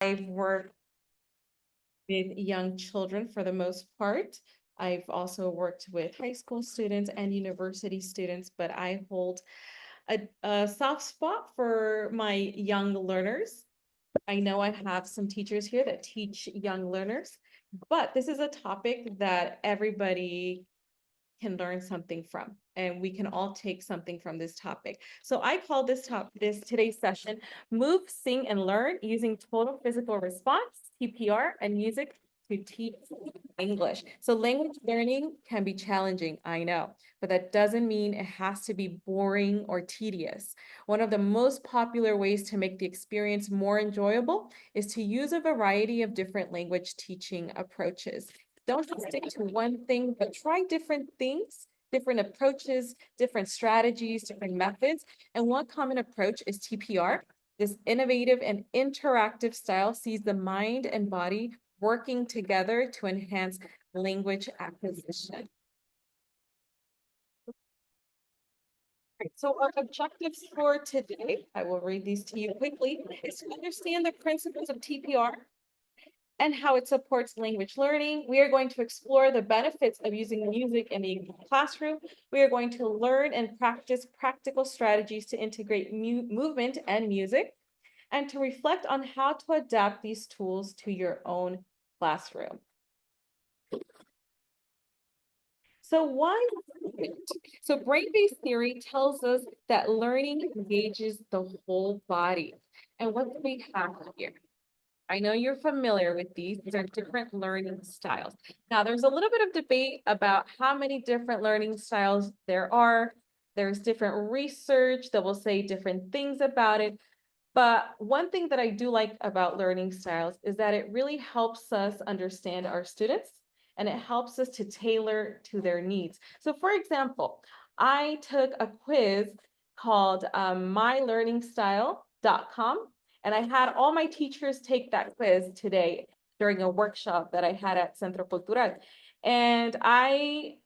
I've worked with young children for the most part. I've also worked with high school students and university students, but I hold a soft spot for my young learners. I know I have some teachers here that teach young learners, but this is a topic that everybody can learn something from, and we can all take something from this topic. So I call this today's session Move, Sing, and Learn Using Total Physical Response, TPR, and Music to Teach English. So language learning can be challenging, I know, but that doesn't mean it has to be boring or tedious. One of the most popular ways to make the experience more enjoyable is to use a variety of different language teaching approaches. Don't just stick to one thing, but try different things, different approaches, different strategies, different methods. And one common approach is TPR. This innovative and interactive style sees the mind and body working together to enhance language acquisition. So our objectives for today, I will read these to you quickly, is to understand the principles of TPR and how it supports language learning. We are going to explore the benefits of using music in the classroom. We are going to learn and practice practical strategies to integrate movement and music, and to reflect on how to adapt these tools to your own classroom. So why? So brain-based theory tells us that learning engages the whole body. And what do we have here? I know you're familiar with these. These are different learning styles. Now, there's a little bit of debate about how many different learning styles there are. There's different research that will say different things about it. But one thing that I do like about learning styles is that it really helps us understand our students, and it helps us to tailor to their needs. So for example, I took a quiz called mylearningstyle.com, and I had all my teachers take that quiz today during a workshop that I had at Centro Cultural. And I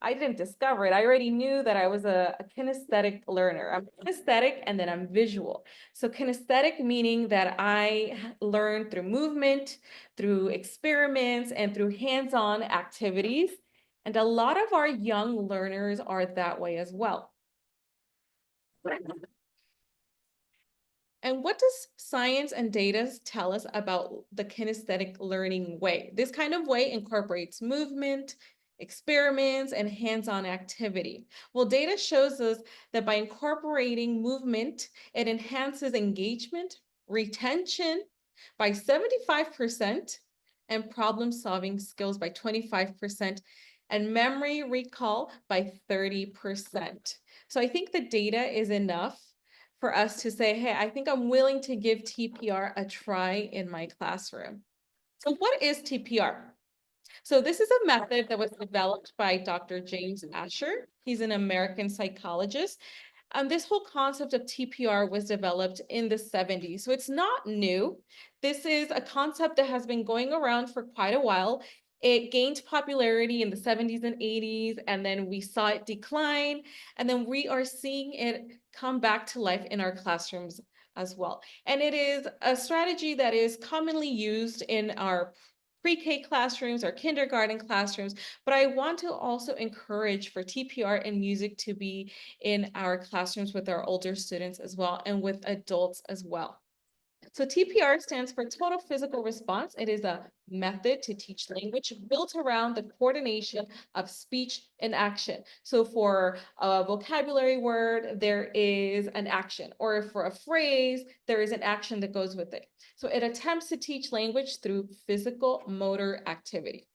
didn't discover it. I already knew that I was a kinesthetic learner. I'm kinesthetic and then I'm visual. So kinesthetic meaning that I learn through movement, through experiments, and through hands-on activities. And a lot of our young learners are that way as well. And what does science and data tell us about the kinesthetic learning way? This kind of way incorporates movement, experiments, and hands-on activity. Well, data shows us that by incorporating movement, it enhances engagement, retention by 75%, and problem-solving skills by 25%, and memory recall by 30%. So I think the data is enough for us to say, hey, I think I'm willing to give TPR a try in my classroom. So what is TPR? So this is a method that was developed by Dr. James Asher. He's an American psychologist. This whole concept of TPR was developed in the 70s, so it's not new. This is a concept that has been going around for quite a while. It gained popularity in the 70s and 80s, and then we saw it decline, and then we are seeing it come back to life in our classrooms as well. And it is a strategy that is commonly used in our pre-K classrooms or kindergarten classrooms, but I want to also encourage for TPR and music to be in our classrooms with our older students as well, and with adults as well. So TPR stands for Total Physical Response. It is a method to teach language built around the coordination of speech and action. So for a vocabulary word, there is an action, or for a phrase, there is an action that goes with it. So it attempts to teach language through physical motor activity.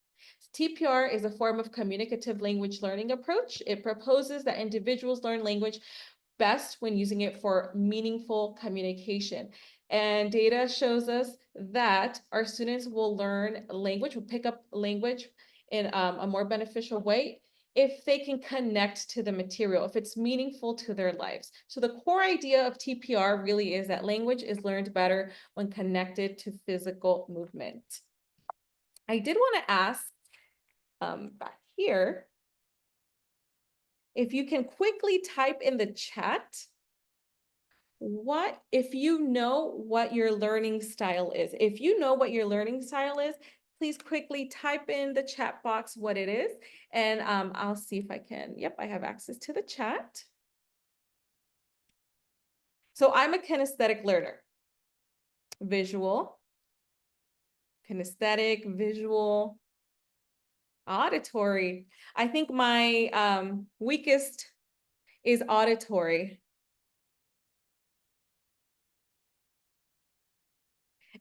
TPR is a form of communicative language learning approach. It proposes that individuals learn language best when using it for meaningful communication. And data shows us that our students will learn language, will pick up language in a more beneficial way if they can connect to the material, if it's meaningful to their lives. So the core idea of TPR really is that language is learned better when connected to physical movement. I did want to ask back here, if you can quickly type in the chat what if you know what your learning style is? If you know what your learning style is, please quickly type in the chat box what it is, and I'll see if I can. Yep, I have access to the chat. So I'm a kinesthetic learner. Visual, kinesthetic, visual, auditory. I think my weakest is auditory.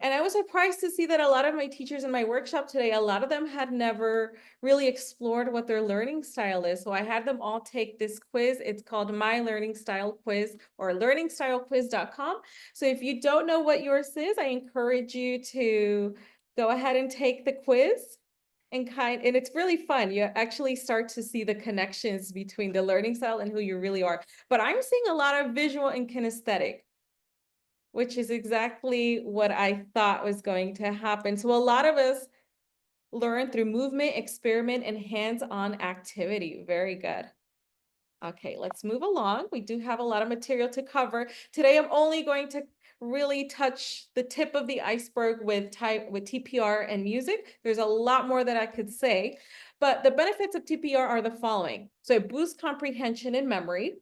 And I was surprised to see that a lot of my teachers in my workshop today, a lot of them had never really explored what their learning style is. So I had them all take this quiz. It's called My Learning Style Quiz, or learningstylequiz.com. So if you don't know what yours is, I encourage you to go ahead and take the quiz. And it's really fun. You actually start to see the connections between the learning style and who you really are. But I'm seeing a lot of visual and kinesthetic, which is exactly what I thought was going to happen. So a lot of us learn through movement, experiment, and hands-on activity. Very good. Okay, let's move along. We do have a lot of material to cover. Today, I'm only going to really touch the tip of the iceberg with TPR and music. There's a lot more that I could say, but the benefits of TPR are the following. So it boosts comprehension and memory.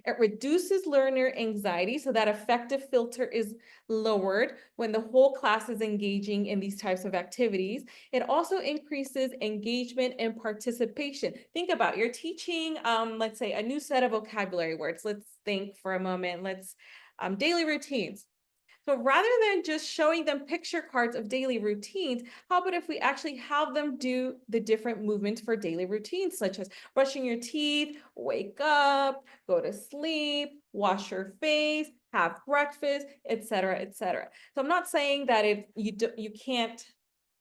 It reduces learner anxiety, so that affective filter is lowered when the whole class is engaging in these types of activities. It also increases engagement and participation. Think about, you're teaching, let's say, a new set of vocabulary words. Let's think for a moment. Daily routines. So rather than just showing them picture cards of daily routines, how about if we actually have them do the different movements for daily routines, such as brushing your teeth, wake up, go to sleep, wash your face, have breakfast, etc., etc. So I'm not saying that if you can't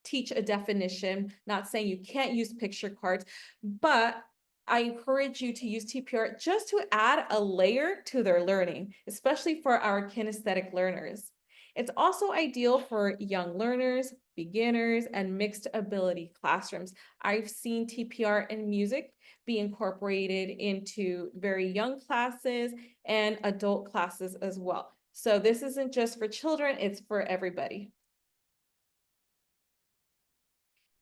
teach a definition, not saying you can't use picture cards, but I encourage you to use TPR just to add a layer to their learning, especially for our kinesthetic learners. It's also ideal for young learners, beginners, and mixed ability classrooms. I've seen TPR and music be incorporated into very young classes and adult classes as well. So this isn't just for children, it's for everybody.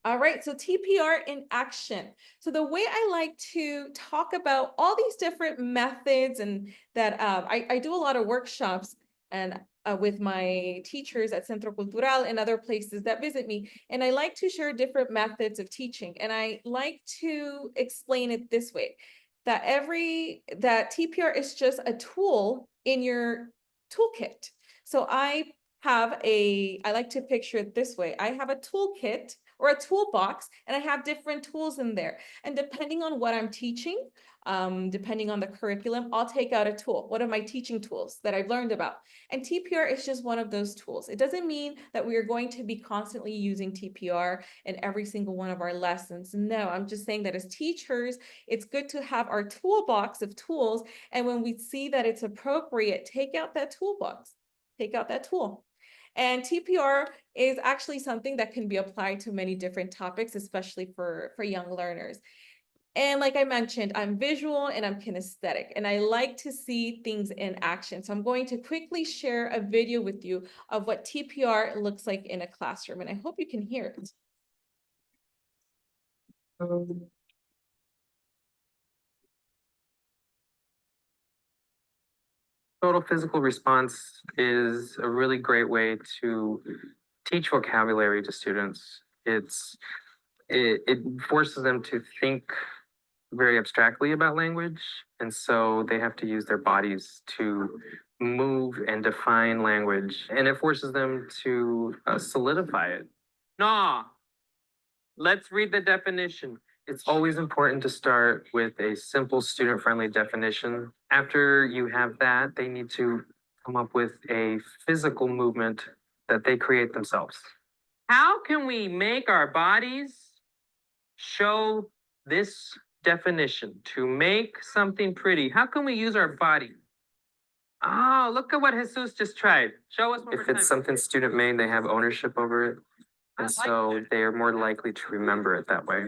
All right, so TPR in action. So the way I like to talk about all these different methods, and that I do a lot of workshops and with my teachers at Centro Cultural and other places that visit me, and I like to share different methods of teaching. And I like to explain it this way, that TPR is just a tool in your toolkit. So I like to picture it this way. I have a toolkit or a toolbox, and I have different tools in there. And depending on what I'm teaching, depending on the curriculum, I'll take out a tool. What are my teaching tools that I've learned about? And TPR is just one of those tools. It doesn't mean that we are going to be constantly using TPR in every single one of our lessons. No, I'm just saying that as teachers, it's good to have our toolbox of tools. And when we see that it's appropriate, take out that toolbox, take out that tool. And TPR is actually something that can be applied to many different topics, especially for young learners. And like I mentioned, I'm visual and I'm kinesthetic, and I like to see things in action. So I'm going to quickly share a video with you of what TPR looks like in a classroom, and I hope you can hear it. Total physical response is a really great way to teach vocabulary to students. It forces them to think very abstractly about language, and so they have to use their bodies to move and define language, and it forces them to solidify it. No, let's read the definition. It's always important to start with a simple student-friendly definition. After you have that, they need to come up with a physical movement that they create themselves. How can we make our bodies show this definition? To make something pretty, how can we use our body? Oh, look at what Jesus just tried. Show us one more time. If it's something student-made, they have ownership over it. And so they are more likely to remember it that way.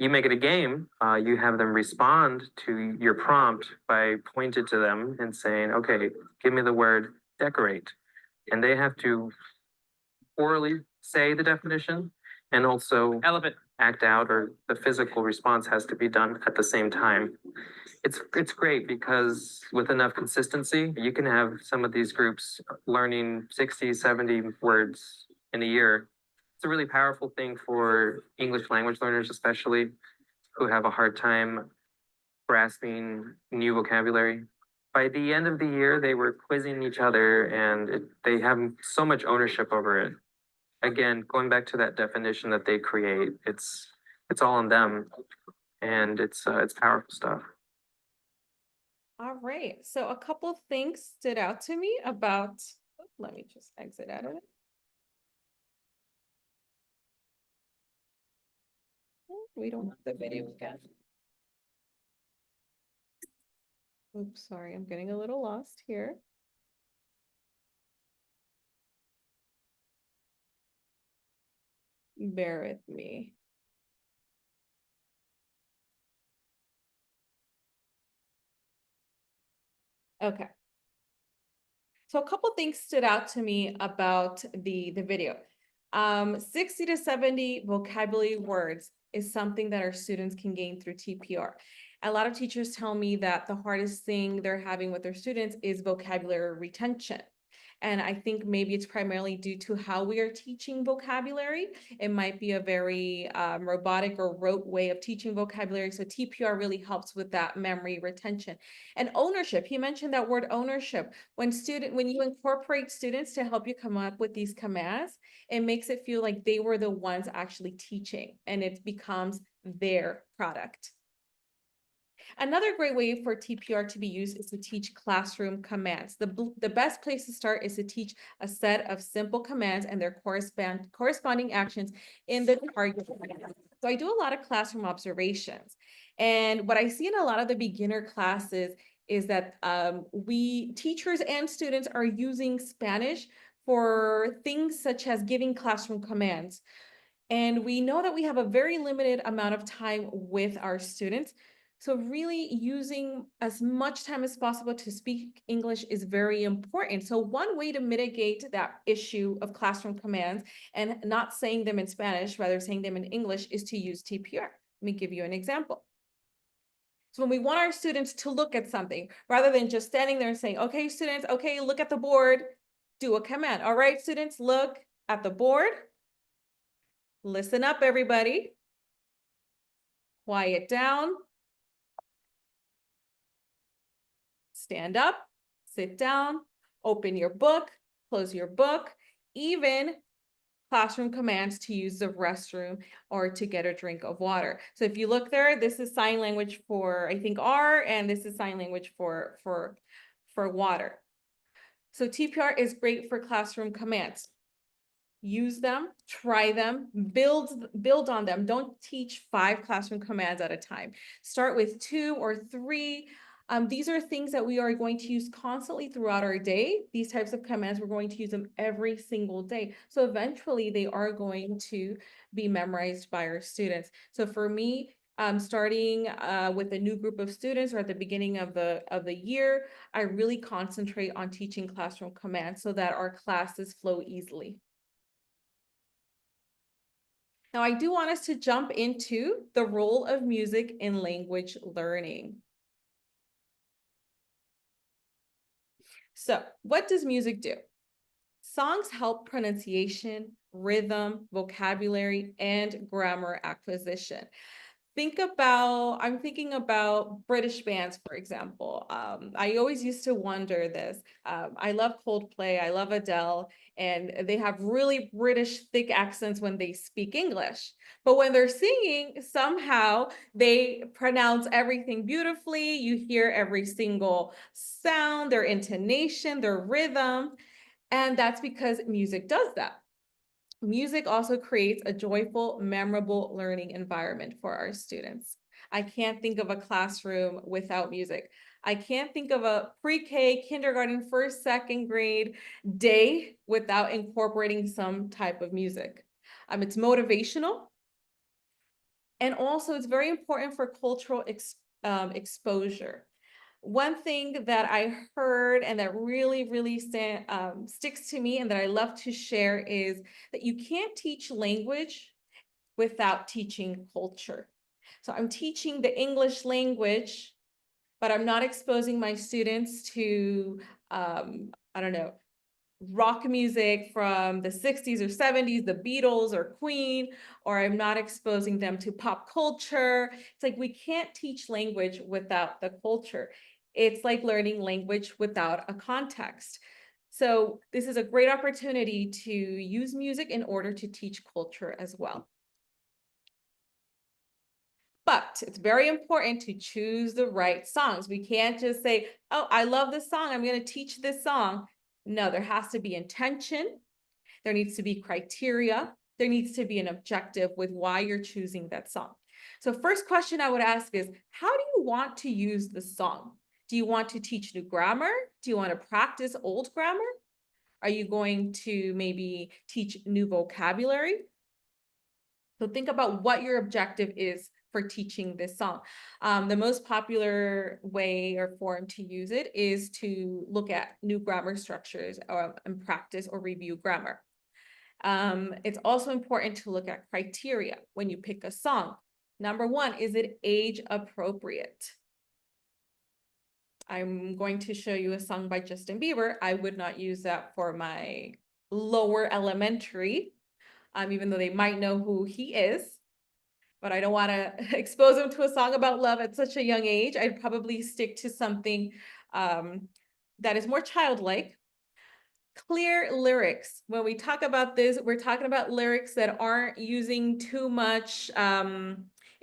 you make it a game. You have them respond to your prompt by pointing to them and saying, okay, give me the word decorate. And they have to orally say the definition and also Elephant. act out, or the physical response has to be done at the same time. It's great because with enough consistency, you can have some of these groups learning 60, 70 words in a year. It's a really powerful thing for English language learners, especially who have a hard time grasping new vocabulary. By the end of the year, they were quizzing each other and they have so much ownership over it. Again, going back to that definition that they create, it's all on them, and it's powerful stuff. All right, so a couple things stood out to me about, let me just exit out of it. We don't have the video again. Oops, sorry, I'm getting a little lost here. Bear with me. Okay. So a couple things stood out to me about the video. 60 to 70 vocabulary words is something that our students can gain through TPR. A lot of teachers tell me that the hardest thing they're having with their students is vocabulary retention. And I think maybe it's primarily due to how we are teaching vocabulary. It might be a very robotic or rote way of teaching vocabulary. So TPR really helps with that memory retention. And ownership, he mentioned that word ownership. When you incorporate students to help you come up with these commands, it makes it feel like they were the ones actually teaching and it becomes their product. Another great way for TPR to be used is to teach classroom commands. The best place to start is to teach a set of simple commands and their corresponding actions in the target. So I do a lot of classroom observations. And what I see in a lot of the beginner classes is that teachers and students are using Spanish for things such as giving classroom commands. And we know that we have a very limited amount of time with our students. So really using as much time as possible to speak English is very important. So one way to mitigate that issue of classroom commands and not saying them in Spanish, rather saying them in English, is to use TPR. Let me give you an example. So when we want our students to look at something, rather than just standing there and saying, okay, students, okay, look at the board, do a command. All right, students, look at the board. Listen up, everybody. Quiet down. Stand up, sit down, open your book, close your book, even classroom commands to use the restroom or to get a drink of water. So if you look there, this is sign language for, I think, R, and this is sign language for water. So TPR is great for classroom commands. Use them, try them, build on them. Don't teach 5 classroom commands at a time. Start with 2 or 3. These are things that we are going to use constantly throughout our day. These types of commands, we're going to use them every single day. So eventually they are going to be memorized by our students. So for me, starting with a new group of students or at the beginning of the year, I really concentrate on teaching classroom commands so that our classes flow easily. Now, I do want us to jump into the role of music in language learning. So, what does music do? Songs help pronunciation, rhythm, vocabulary, and grammar acquisition. I'm thinking about British bands, for example. I always used to wonder this. I love Coldplay, I love Adele, and they have really British thick accents when they speak English. But when they're singing, somehow they pronounce everything beautifully. You hear every single sound, their intonation, their rhythm, and that's because music does that. Music also creates a joyful, memorable learning environment for our students. I can't think of a classroom without music. I can't think of a pre-K, kindergarten, first, second grade day without incorporating some type of music. It's motivational And also it's very important for cultural exposure. One thing that I heard and that really sticks to me and that I love to share is that you can't teach language without teaching culture. So I'm teaching the English language, but I'm not exposing my students to, I don't know, rock music from the 60s or 70s, the Beatles or Queen, or I'm not exposing them to pop culture. It's like we can't teach language without the culture. It's like learning language without a context. So this is a great opportunity to use music in order to teach culture as well. But it's very important to choose the right songs. We can't just say, oh, I love this song, I'm going to teach this song. No, there has to be intention. There needs to be criteria. There needs to be an objective with why you're choosing that song. So first question I would ask is, how do you want to use the song? Do you want to teach new grammar? Do you want to practice old grammar? Are you going to maybe teach new vocabulary? So think about what your objective is for teaching this song. The most popular way or form to use it is to look at new grammar structures and practice or review grammar. It's also important to look at criteria when you pick a song. Number one, is it age appropriate? I'm going to show you a song by Justin Bieber. I would not use that for my lower elementary, even though they might know who he is, but I don't want to expose them to a song about love at such a young age. I'd probably stick to something that is more childlike. Clear lyrics. When we talk about this, we're talking about lyrics that aren't using too much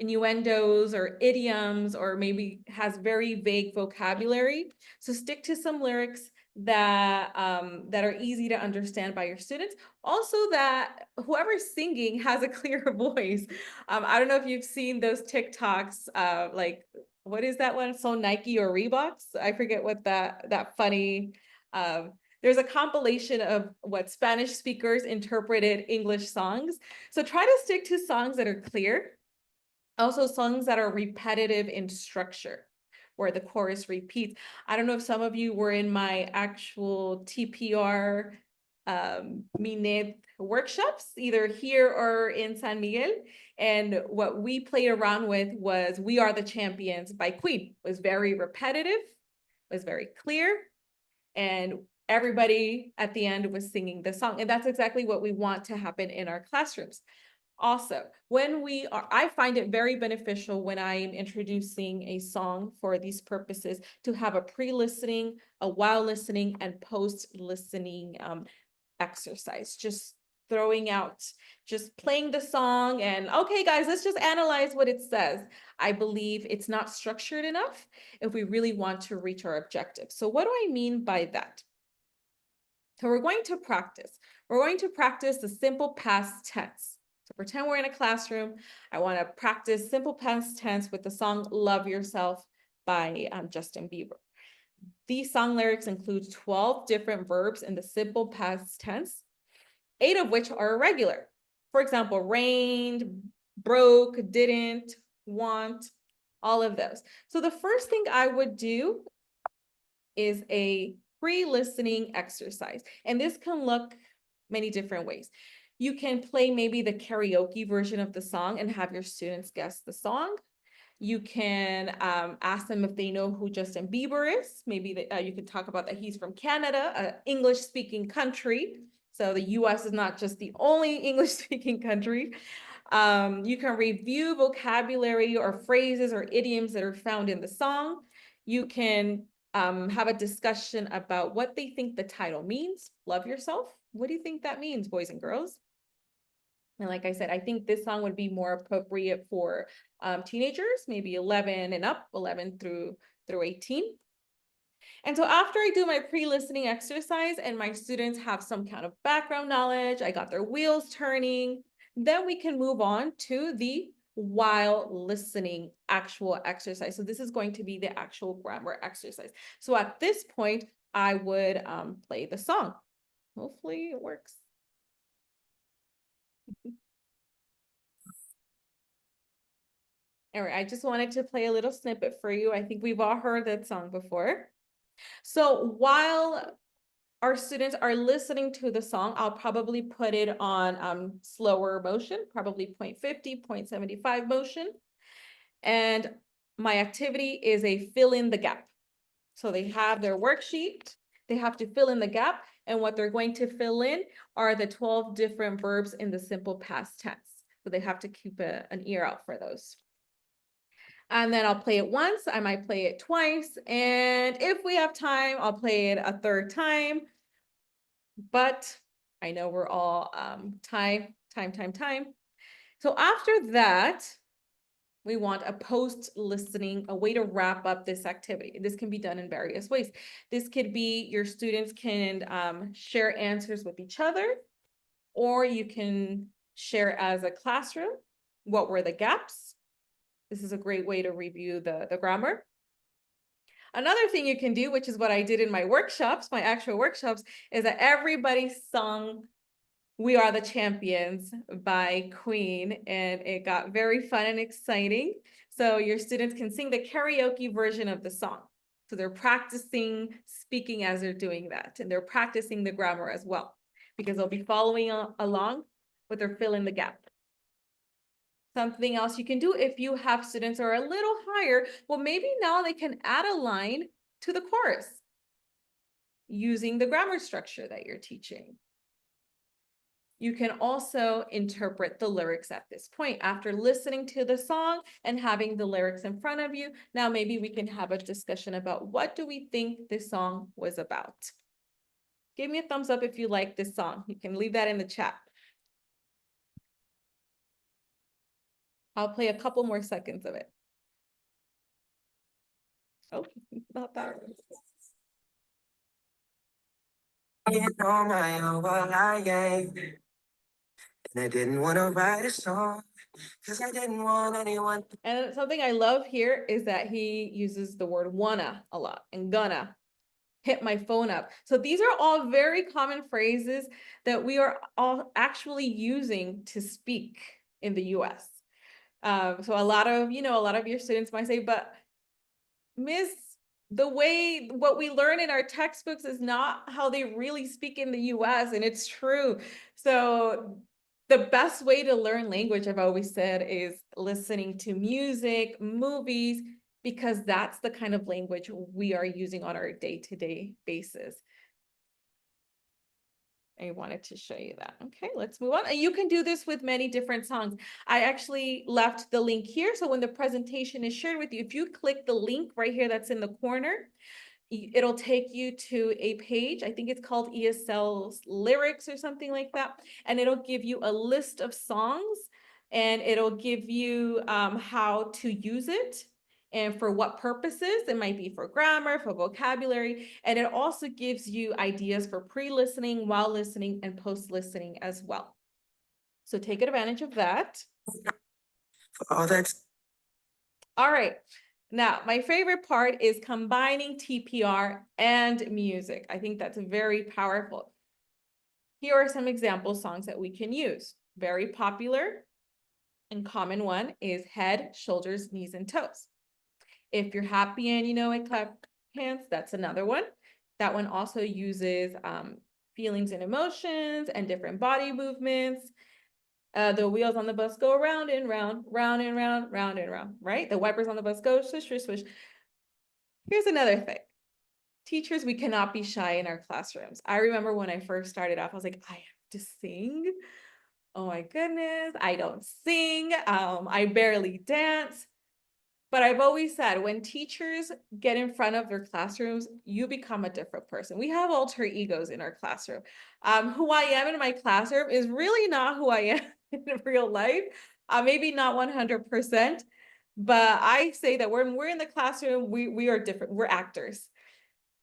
innuendos or idioms, or maybe has very vague vocabulary. So stick to some lyrics that that are easy to understand by your students. Also, that whoever's singing has a clear voice. I don't know if you've seen those TikToks, like what is that one? So Nike or Reeboks? I forget what that funny. There's a compilation of what Spanish speakers interpreted English songs. So try to stick to songs that are clear. Also songs that are repetitive in structure, where the chorus repeats. I don't know if some of you were in my actual TPR Minet workshops, either here or in San Miguel. And what we played around with was We Are the Champions by Queen. It was very repetitive, was very clear, and everybody at the end was singing the song. And that's exactly what we want to happen in our classrooms. Also, I find it very beneficial when I am introducing a song for these purposes to have a pre-listening, a while listening, and post-listening exercise. Just playing the song and, okay, guys, let's just analyze what it says. I believe it's not structured enough if we really want to reach our objective. So what do I mean by that? So we're going to practice. We're going to practice the simple past tense. So pretend we're in a classroom. I want to practice simple past tense with the song Love Yourself by Justin Bieber. These song lyrics include 12 different verbs in the simple past tense, 8 of which are irregular. For example, rained, broke, didn't, want, all of those. So the first thing I would do is a pre-listening exercise. And this can look many different ways. You can play maybe the karaoke version of the song and have your students guess the song. You can ask them if they know who Justin Bieber is. Maybe you could talk about that he's from Canada, an English-speaking country. So the US is not just the only English-speaking country. You can review vocabulary or phrases or idioms that are found in the song. You can have a discussion about what they think the title means. Love Yourself. What do you think that means, boys and girls? And like I said, I think this song would be more appropriate for teenagers, maybe 11 and up, 11 through 18. And so after I do my pre-listening exercise and my students have some kind of background knowledge, I got their wheels turning, then we can move on to the while listening actual exercise. So this is going to be the actual grammar exercise. So at this point, I would play the song. Hopefully it works. All right, I just wanted to play a little snippet for you. I think we've all heard that song before. So while our students are listening to the song, I'll probably put it on slower motion, probably 0.50, 0.75 motion. And my activity is a fill in the gap. So they have their worksheet, they have to fill in the gap, and what they're going to fill in are the 12 different verbs in the simple past tense. So they have to keep an ear out for those. And then I'll play it once, I might play it twice, and if we have time, I'll play it a third time. But I know we're all time. So after that, we want a post listening, a way to wrap up this activity. This can be done in various ways. This could be your students can share answers with each other, or you can share as a classroom. What were the gaps? This is a great way to review the grammar. Another thing you can do, which is what I did in my workshops, my actual workshops, is that everybody sung "We Are the Champions" by Queen, and it got very fun and exciting. So your students can sing the karaoke version of the song. So they're practicing speaking as they're doing that, and they're practicing the grammar as well, because they'll be following along with their fill in the gap. Something else you can do if you have students who are a little higher, well, maybe now they can add a line to the chorus using the grammar structure that you're teaching. You can also interpret the lyrics at this point. After listening to the song and having the lyrics in front of you, now maybe we can have a discussion about what do we think this song was about. Give me a thumbs up if you like this song. You can leave that in the chat. I'll play a couple more seconds of it. Oh, not that one. And I didn't want to write a song because I didn't want anyone. And something I love here is that he uses the word wanna a lot and gonna hit my phone up. So these are all very common phrases that we are all actually using to speak in the US. So a lot of your students might say, but Miss, what we learn in our textbooks is not how they really speak in the US, and it's true. So the best way to learn language, I've always said, is listening to music, movies, because that's the kind of language we are using on our day-to-day basis. I wanted to show you that. Okay, let's move on. And you can do this with many different songs. I actually left the link here. So when the presentation is shared with you, if you click the link right here that's in the corner, it'll take you to a page. I think it's called ESL's lyrics or something like that. And it'll give you a list of songs, and it'll give you how to use it and for what purposes. It might be for grammar, for vocabulary, and it also gives you ideas for pre-listening, while listening, and post-listening as well. So take advantage of that. All right. Now, my favorite part is combining TPR and music. I think that's very powerful. Here are some example songs that we can use. Very popular and common one is head, shoulders, knees, and toes. If you're happy and you know it, clap hands, that's another one. That one also uses feelings and emotions and different body movements. The wheels on the bus go round and round, round and round, round and round, right? The wipers on the bus go swish, swish, swish. Here's another thing. Teachers, we cannot be shy in our classrooms. I remember when I first started off, I was like, I have to sing. Oh my goodness, I don't sing. I barely dance. But I've always said, when teachers get in front of their classrooms, you become a different person. We have alter egos in our classroom. Who I am in my classroom is really not who I am in real life. Maybe not 100%, but I say that when we're in the classroom, we are different. We're actors.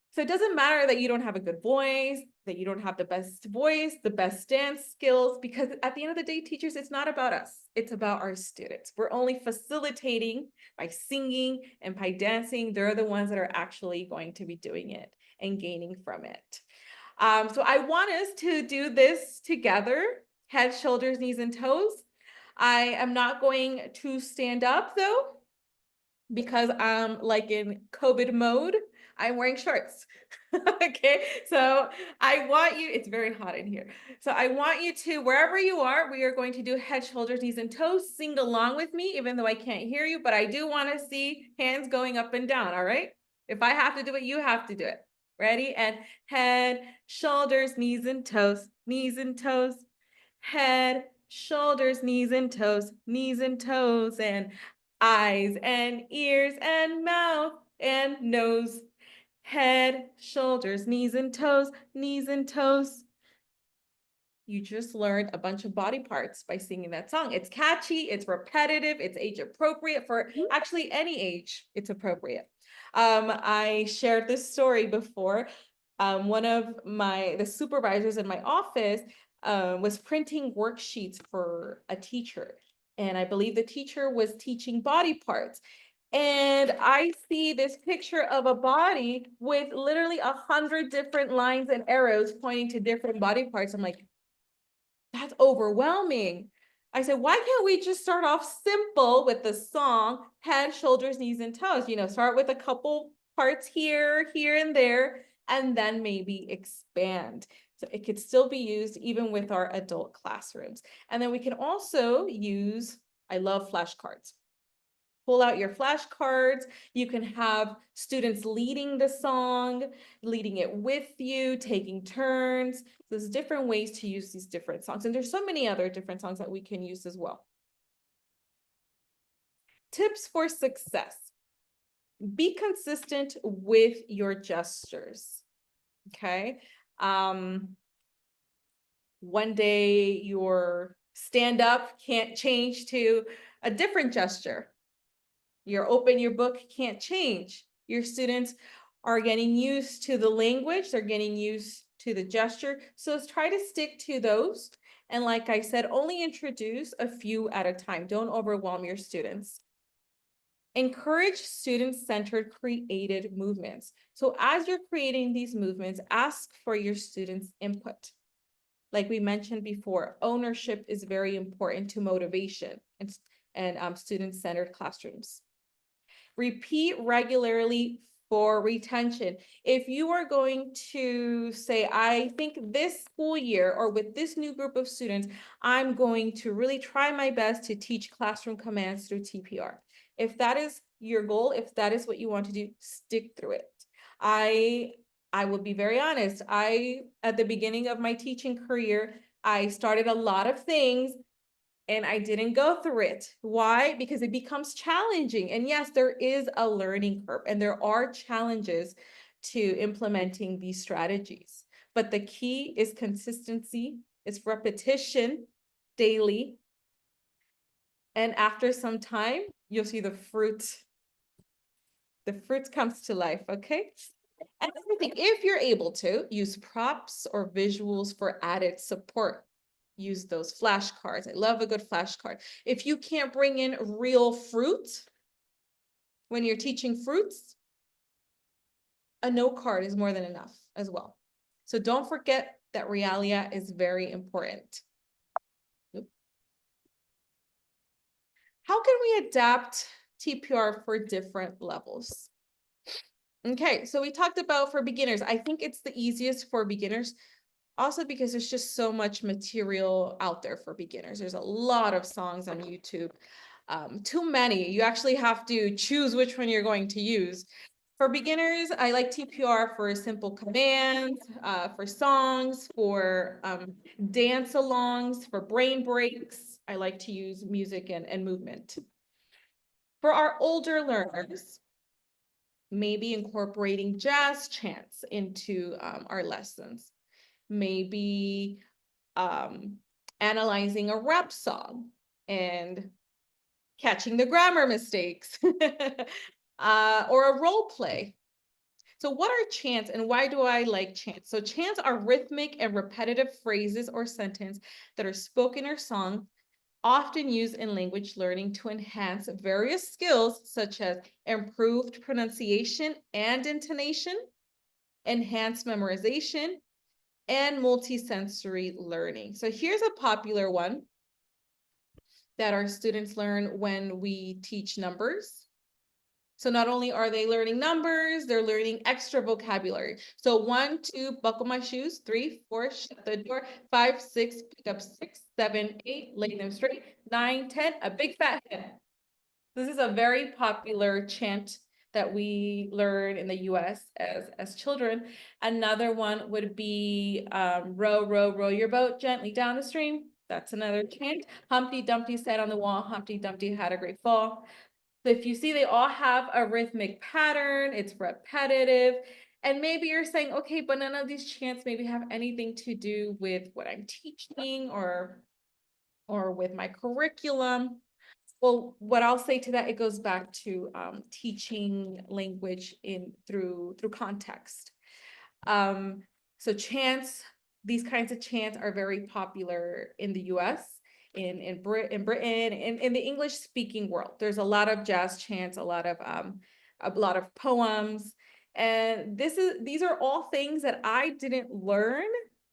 So it doesn't matter that you don't have a good voice, that you don't have the best voice, the best dance skills, because at the end of the day, teachers, it's not about us. It's about our students. We're only facilitating by singing and by dancing. They're the ones that are actually going to be doing it and gaining from it. So I want us to do this together, head, shoulders, knees, and toes. I am not going to stand up though. because I'm like in COVID mode, I'm wearing shorts. Okay, so I want you, it's very hot in here. So I want you to, wherever you are, we are going to do head, shoulders, knees, and toes. Sing along with me, even though I can't hear you, but I do want to see hands going up and down, all right? If I have to do it, you have to do it. Ready? And head, shoulders, knees, and toes, knees and toes. Head, shoulders, knees and toes, and eyes and ears and mouth and nose, head, shoulders, knees and toes, knees and toes. You just learned a bunch of body parts by singing that song. It's catchy, it's repetitive, it's age appropriate for actually any age, it's appropriate. I shared this story before. One of the supervisors in my office was printing worksheets for a teacher. And I believe the teacher was teaching body parts. And I see this picture of a body with literally 100 different lines and arrows pointing to different body parts. I'm like, that's overwhelming. I said, why can't we just start off simple with the song, head, shoulders, knees, and toes? You know, start with a couple parts here, here, and there, and then maybe expand. So it could still be used even with our adult classrooms. And then we can also use, I love flashcards. Pull out your flashcards. You can have students leading the song, leading it with you, taking turns. There's different ways to use these different songs. And there's so many other different songs that we can use as well. Tips for success. Be consistent with your gestures. Okay. One day your stand up can't change to a different gesture. Your open your book can't change. Your students are getting used to the language, they're getting used to the gesture. So let's try to stick to those. And like I said, only introduce a few at a time. Don't overwhelm your students. Encourage student-centered creative movements. So as you're creating these movements, ask for your students' input. Like we mentioned before, ownership is very important to motivation and student-centered classrooms. Repeat regularly for retention. If you are going to say, I think this school year or with this new group of students, I'm going to really try my best to teach classroom commands through TPR. If that is your goal, if that is what you want to do, stick through it. I will be very honest. At the beginning of my teaching career, I started a lot of things and I didn't go through it. Why? Because it becomes challenging. And yes, there is a learning curve and there are challenges to implementing these strategies. But the key is consistency, it's repetition daily. And after some time, you'll see the fruit. The fruit comes to life, okay? And another thing, if you're able to, use props or visuals for added support. Use those flashcards. I love a good flashcard. If you can't bring in real fruit when you're teaching fruits, a note card is more than enough as well. So don't forget that realia is very important. How can we adapt TPR for different levels? Okay, so we talked about for beginners. I think it's the easiest for beginners. Also because there's just so much material out there for beginners. There's a lot of songs on YouTube. Too many. You actually have to choose which one you're going to use. For beginners, I like TPR for simple commands, for songs, for dance-alongs, for brain breaks. I like to use music and movement. For our older learners, maybe incorporating jazz chants into our lessons. Maybe analyzing a rap song and catching the grammar mistakes or a role play. So what are chants and why do I like chants? So chants are rhythmic and repetitive phrases or sentences that are spoken or sung, often used in language learning to enhance various skills such as improved pronunciation and intonation, enhanced memorization, and multisensory learning. So here's a popular one that our students learn when we teach numbers. So not only are they learning numbers, they're learning extra vocabulary. So 1, 2, buckle my shoes. 3, 4, shut the door. 5, 6, pick up 6, 7, 8, lay them straight. 9, 10, a big fat hen. This is a very popular chant that we learn in the US as children. Another one would be row, row, row your boat gently down the stream. That's another chant. Humpty Dumpty sat on the wall. Humpty Dumpty had a great fall. So if you see, they all have a rhythmic pattern, it's repetitive. And maybe you're saying, okay, but none of these chants maybe have anything to do with what I'm teaching or with my curriculum. Well, what I'll say to that, it goes back to teaching language through context. Um, so chants, these kinds of chants are very popular in the US, in Britain, in the English speaking world. There's a lot of jazz chants, a lot of poems. And these are all things that I didn't learn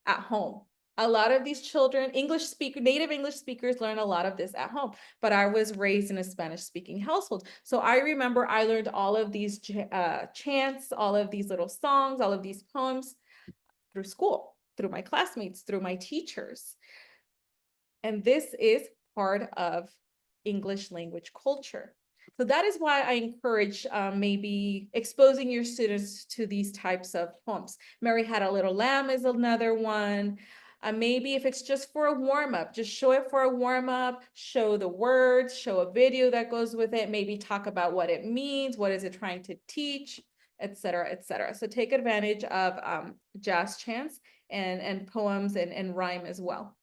at home. A lot of these children, native English speakers learn a lot of this at home, but I was raised in a Spanish speaking household. So I remember I learned all of these chants, all of these little songs, all of these poems through school, through my classmates, through my teachers. And this is part of English language culture. So that is why I encourage maybe exposing your students to these types of poems. Mary Had a Little Lamb is another one. Maybe if it's just for a warm-up, just show it for a warm-up, show the words, show a video that goes with it, maybe talk about what it means, what is it trying to teach, etc., etc. So take advantage of jazz chants and poems and rhyme as well.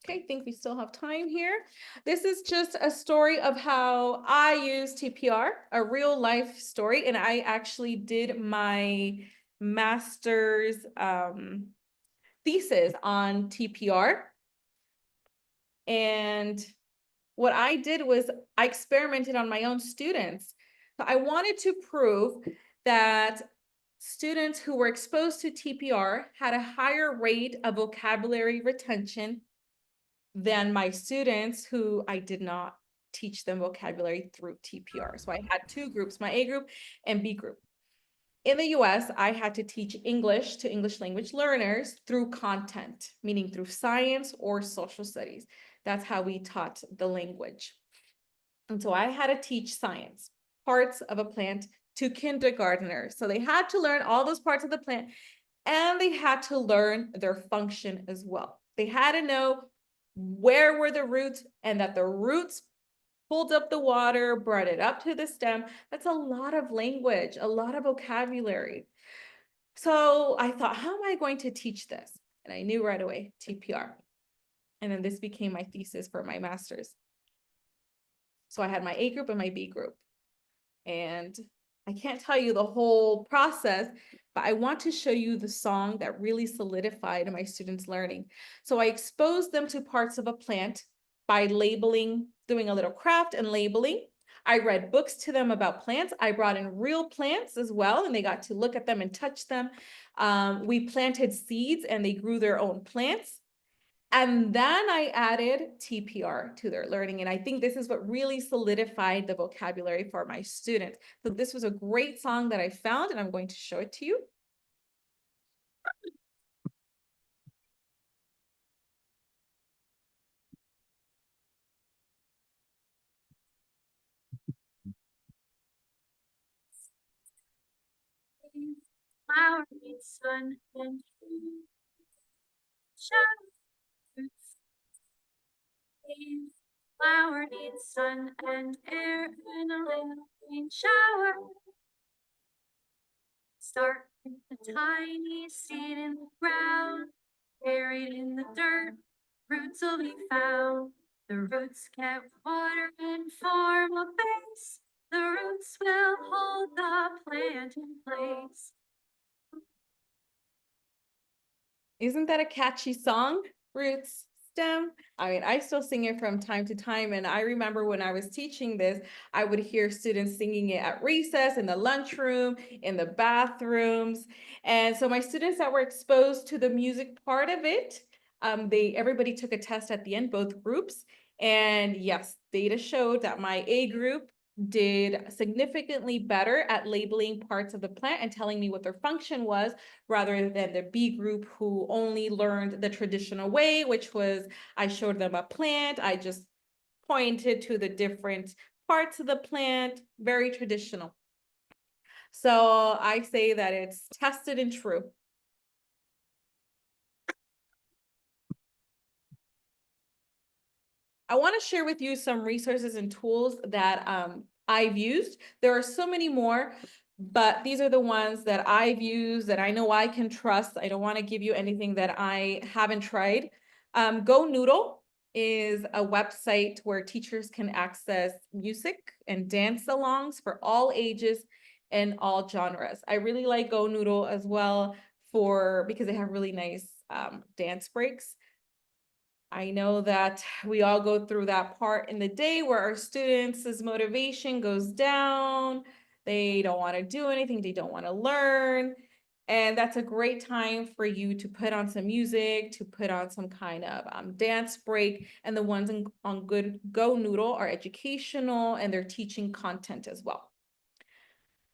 Okay, I think we still have time here. This is just a story of how I use TPR, a real life story, and I actually did my master's thesis on TPR. And what I did was I experimented on my own students. So I wanted to prove that students who were exposed to TPR had a higher rate of vocabulary retention than my students who I did not teach them vocabulary through TPR. So I had two groups, my A group and B group. In the US, I had to teach English to English language learners through content, meaning through science or social studies. That's how we taught the language. And so I had to teach science, parts of a plant, to kindergarteners. So they had to learn all those parts of the plant, and they had to learn their function as well. They had to know where were the roots and that the roots pulled up the water, brought it up to the stem. That's a lot of language, a lot of vocabulary. So I thought, how am I going to teach this? And I knew right away, TPR. And then this became my thesis for my master's. So I had my A group and my B group. And I can't tell you the whole process, but I want to show you the song that really solidified my students' learning. So I exposed them to parts of a plant by labeling, doing a little craft and labeling. I read books to them about plants. I brought in real plants as well, and they got to look at them and touch them. We planted seeds and they grew their own plants. And then I added TPR to their learning. And I think this is what really solidified the vocabulary for my students. So this was a great song that I found, and I'm going to show it to you. Flower needs sun and showers. Flower needs sun and air and a little rain shower. Start with a tiny seed in the ground, buried in the dirt, roots will be found. The roots get water and form a base. The roots will hold the plant in place. Isn't that a catchy song? Roots, stem. I mean, I still sing it from time to time. And I remember when I was teaching this, I would hear students singing it at recess, in the lunchroom, in the bathrooms. And so my students that were exposed to the music part of it, everybody took a test at the end, both groups. And yes, data showed that my A group did significantly better at labeling parts of the plant and telling me what their function was, rather than the B group who only learned the traditional way, which was I showed them a plant, I just pointed to the different parts of the plant, very traditional. So I say that it's tested and true. I want to share with you some resources and tools that I've used. There are so many more, but these are the ones that I've used that I know I can trust. I don't want to give you anything that I haven't tried. Go Noodle is a website where teachers can access music and dance alongs for all ages and all genres. I really like Go Noodle as well because they have really nice dance breaks. I know that we all go through that part in the day where our students' motivation goes down. They don't want to do anything. They don't want to learn. And that's a great time for you to put on some music, to put on some kind of dance break. And the ones on Good Go Noodle are educational and they're teaching content as well.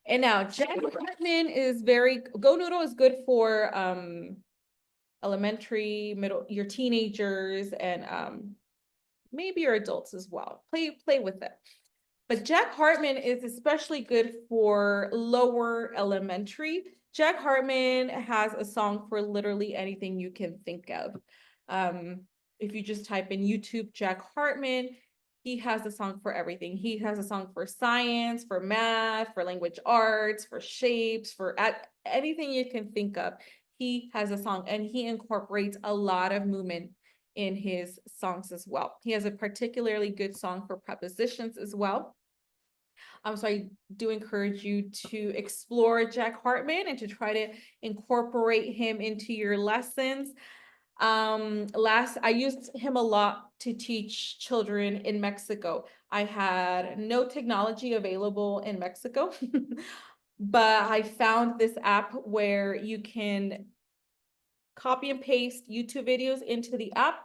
And now Jack Hartman is Go Noodle is good for elementary, middle, your teenagers, and maybe your adults as well. Play with it. But Jack Hartman is especially good for lower elementary. Jack Hartman has a song for literally anything you can think of. If you just type in YouTube Jack Hartman, he has a song for everything. He has a song for science, for math, for language arts, for shapes, for anything you can think of. He has a song and he incorporates a lot of movement in his songs as well. He has a particularly good song for prepositions as well. So I do encourage you to explore Jack Hartman and to try to incorporate him into your lessons. I used him a lot to teach children in Mexico. I had no technology available in Mexico, but I found this app where you can copy and paste YouTube videos into the app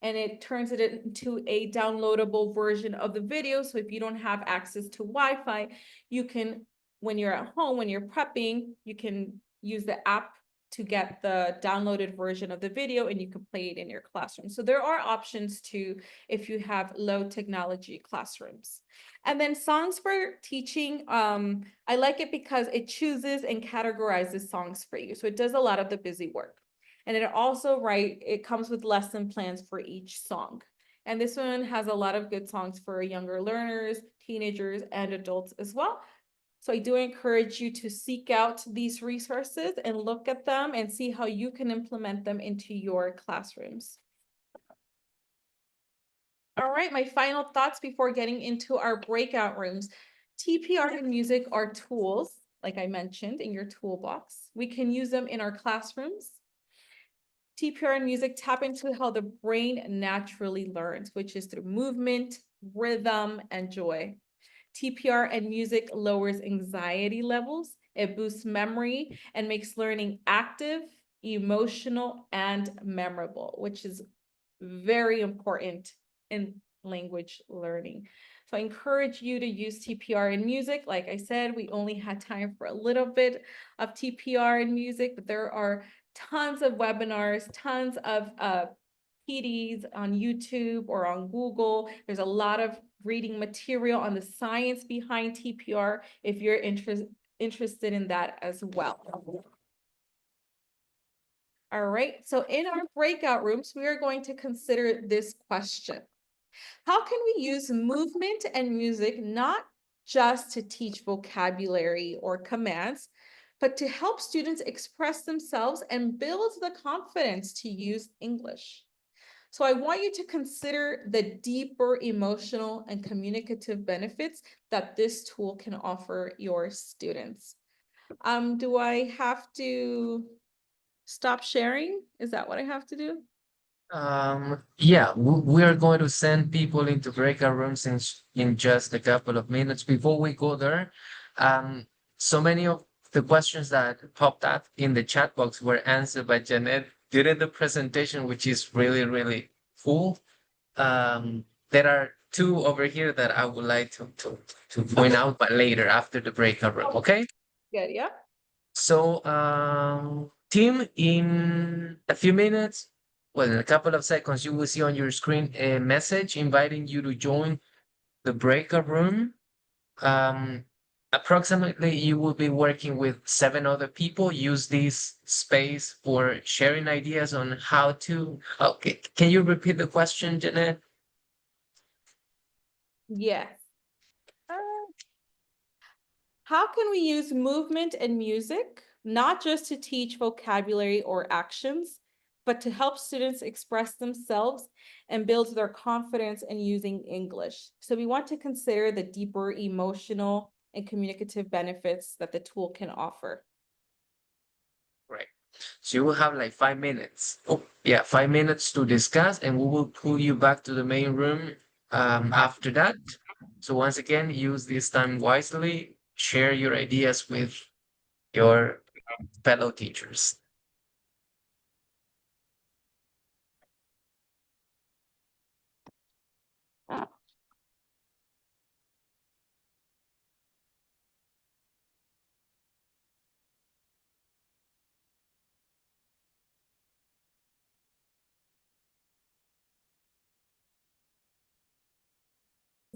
and it turns it into a downloadable version of the video. So if you don't have access to Wi-Fi, you can, when you're at home, when you're prepping, you can use the app to get the downloaded version of the video and you can play it in your classroom. So there are options too if you have low technology classrooms. And then songs for teaching, I like it because it chooses and categorizes songs for you. So it does a lot of the busy work. And it also, it comes with lesson plans for each song. And this one has a lot of good songs for younger learners, teenagers, and adults as well. So I do encourage you to seek out these resources and look at them and see how you can implement them into your classrooms. All right, my final thoughts before getting into our breakout rooms. TPR and music are tools, like I mentioned, in your toolbox. We can use them in our classrooms. TPR and music tap into how the brain naturally learns, which is through movement, rhythm, and joy. TPR and music lowers anxiety levels, it boosts memory, and makes learning active, emotional, and memorable, which is very important in language learning. So I encourage you to use TPR in music. Like I said, we only had time for a little bit of TPR in music, but there are tons of webinars, tons of PDs on YouTube or on Google. There's a lot of reading material on the science behind TPR if you're interested in that as well. All right, so in our breakout rooms, we are going to consider this question. How can we use movement and music not just to teach vocabulary or commands, but to help students express themselves and build the confidence to use English? So I want you to consider the deeper emotional and communicative benefits that this tool can offer your students. Do I have to stop sharing? Is that what I have to do? Yeah, we are going to send people into breakout rooms in just a couple of minutes. Before we go there, so many of the questions that popped up in the chat box were answered by Jeannette during the presentation, which is really, really cool. There are two over here that I would like to point out, but later after the breakout room, okay? Good, yeah. So, team, in a few minutes, well, in a couple of seconds, you will see on your screen a message inviting you to join the breakout room. Approximately, you will be working with 7 other people. Use this space for sharing ideas on how to. Okay, can you repeat the question, Jeanette? Yes. Uh, How can we use movement and music, not just to teach vocabulary or actions, but to help students express themselves and build their confidence in using English? So we want to consider the deeper emotional and communicative benefits that the tool can offer. Right. So you will have like 5 minutes. Oh, yeah, 5 minutes to discuss, and we will pull you back to the main room after that. So once again, use this time wisely. Share your ideas with your fellow teachers.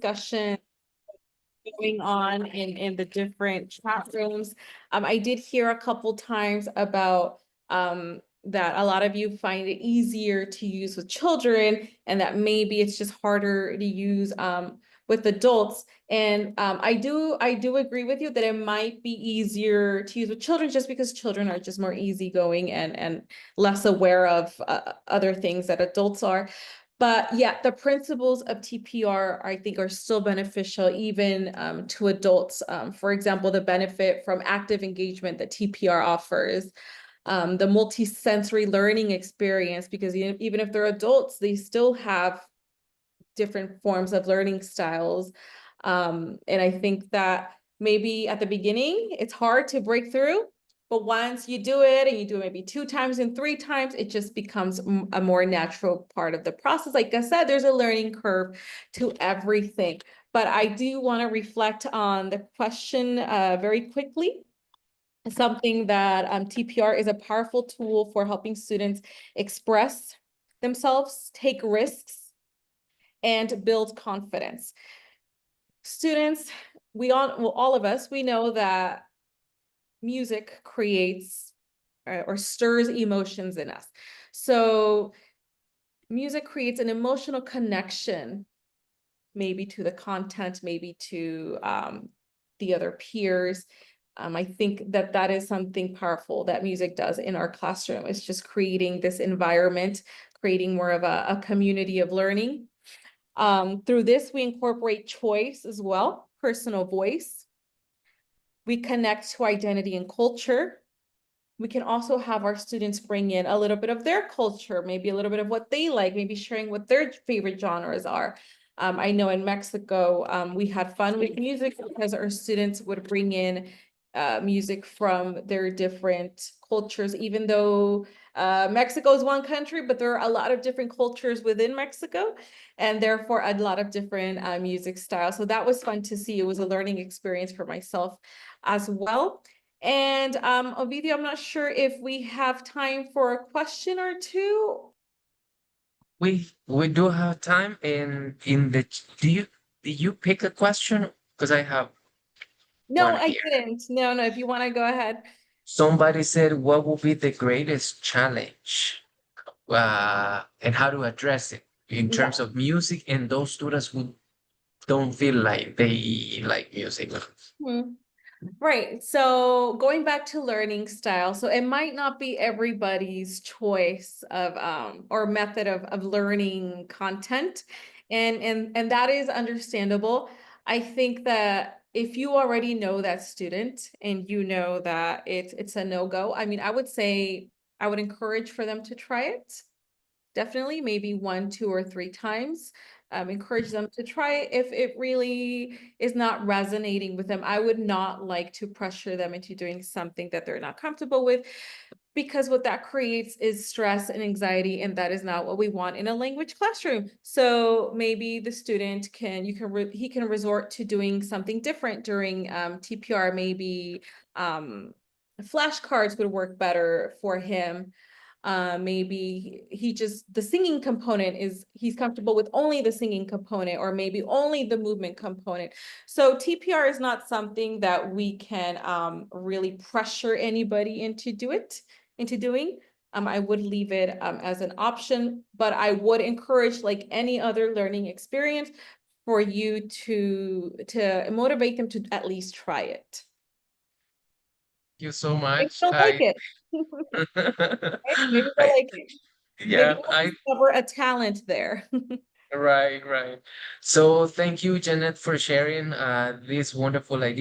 Discussion going on in the different chat rooms. I did hear a couple times about that a lot of you find it easier to use with children and that maybe it's just harder to use with adults. And I do agree with you that it might be easier to use with children just because children are just more easygoing and less aware of other things that adults are. But yeah, the principles of TPR, I think, are still beneficial even to adults. For example, the benefit from active engagement that TPR offers, the multi-sensory learning experience, because even if they're adults, they still have different forms of learning styles. And I think that maybe at the beginning, it's hard to break through. But once you do it and you do it maybe 2 times and 3 times, it just becomes a more natural part of the process. Like I said, there's a learning curve to everything. But I do want to reflect on the question very quickly. Something that TPR is a powerful tool for helping students express themselves, take risks, and build confidence. Students, all of us, we know that music creates or stirs emotions in us. So music creates an emotional connection, maybe to the content, maybe to the other peers. I think that that is something powerful that music does in our classroom. It's just creating this environment, creating more of a community of learning. Through this, we incorporate choice as well, personal voice. We connect to identity and culture. We can also have our students bring in a little bit of their culture, maybe a little bit of what they like, maybe sharing what their favorite genres are. I know in Mexico, we had fun with music because our students would bring in music from their different cultures, even though Mexico is one country, but there are a lot of different cultures within Mexico, and therefore a lot of different music styles. So that was fun to see. It was a learning experience for myself as well. And Ovidio, I'm not sure if we have time for a question or two. We do have time in the did you pick a question? Because I have No, one I here. didn't. No, if you want to go ahead. Somebody said, what will be the greatest challenge and how to address it in terms of music and those students who don't feel like they like music? Hmm. Right. So going back to learning style, so it might not be everybody's choice of or method of learning content. And that is understandable. I think that if you already know that student and you know that it's a no-go, I mean, I would say I would encourage for them to try it. Definitely, maybe 1, 2, or 3 times. encourage them to try it if it really is not resonating with them. I would not like to pressure them into doing something that they're not comfortable with, because what that creates is stress and anxiety, and that is not what we want in a language classroom. So maybe the student can, he can resort to doing something different during TPR. Maybe flashcards would work better for him. Maybe he just, the singing component is, he's comfortable with only the singing component, or maybe only the movement component. So TPR is not something that we can really pressure anybody into doing. I would leave it as an option, but I would encourage, like any other learning experience, for you to motivate them to at least try it. Thank you so Maybe much. they'll like it. Right? Maybe they'll I like it. Maybe yeah, we'll discover a talent there. right. So thank you, Jeannette, for sharing this wonderful idea.